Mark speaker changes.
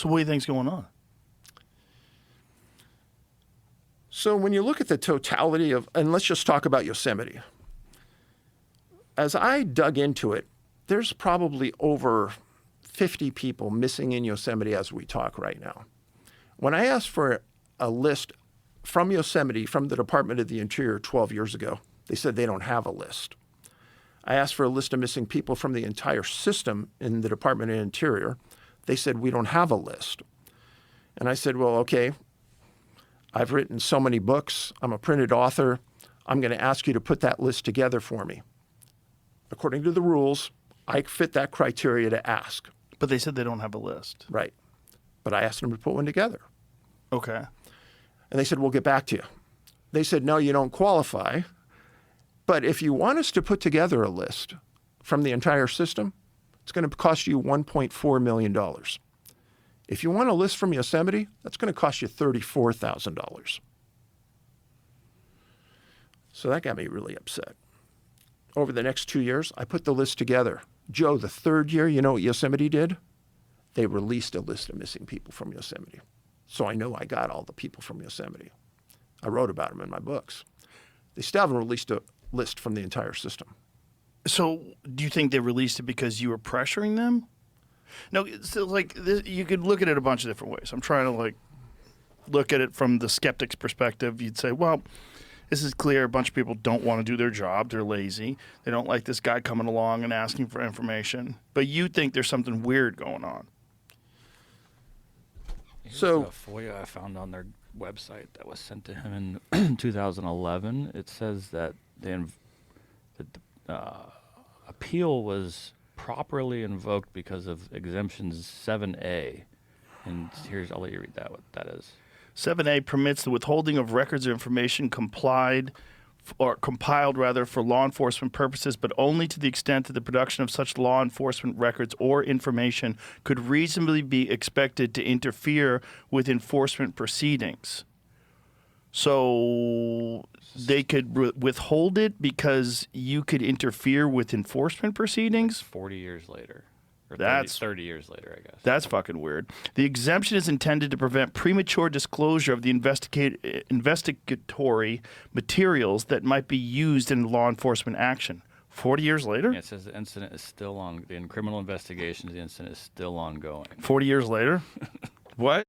Speaker 1: So what do you think's going on?
Speaker 2: So when you look at the totality of, and let's just talk about Yosemite. As I dug into it, there's probably over 50 people missing in Yosemite as we talk right now. When I asked for a list from Yosemite, from the Department of the Interior 12 years ago, they said they don't have a list. I asked for a list of missing people from the entire system in the Department of the Interior. They said, we don't have a list. And I said, well, okay, I've written so many books. I'm a printed author. I'm going to ask you to put that list together for me. According to the rules, I fit that criteria to ask.
Speaker 1: But they said they don't have a list.
Speaker 2: Right. But I asked them to put one together.
Speaker 1: Okay.
Speaker 2: And they said, we'll get back to you. They said, no, you don't qualify. But if you want us to put together a list from the entire system, it's going to cost you $1.4 million. If you want a list from Yosemite, that's going to cost you $34,000. So that got me really upset. Over the next 2 years, I put the list together. Joe, the third year, you know what Yosemite did? They released a list of missing people from Yosemite. So I know I got all the people from Yosemite. I wrote about them in my books. They still haven't released a list from the entire system.
Speaker 1: So do you think they released it because you were pressuring them? No, so like this, you could look at it a bunch of different ways. I'm trying to like look at it from the skeptic's perspective. You'd say, well, this is clear. A bunch of people don't want to do their job. They're lazy. They don't like this guy coming along and asking for information. But you think there's something weird going on.
Speaker 3: Here's
Speaker 2: So-
Speaker 3: a FOIA I found on their website that was sent to him in 2011. It says that the appeal was properly invoked because of exemptions 7A. And I'll let you read that, what that is.
Speaker 1: 7A permits the withholding of records or information compiled for law enforcement purposes, but only to the extent that the production of such law enforcement records or information could reasonably be expected to interfere with enforcement proceedings. So they could withhold it because you could interfere with enforcement proceedings?
Speaker 3: 40 years later. Or
Speaker 1: That's
Speaker 3: 30 years later, I guess.
Speaker 1: That's fucking weird. The exemption is intended to prevent premature disclosure of the investigatory materials that might be used in law enforcement action. 40 years later?
Speaker 3: Yeah, it says the incident is still on. In criminal investigations, the incident is still ongoing.
Speaker 1: 40 years later? What?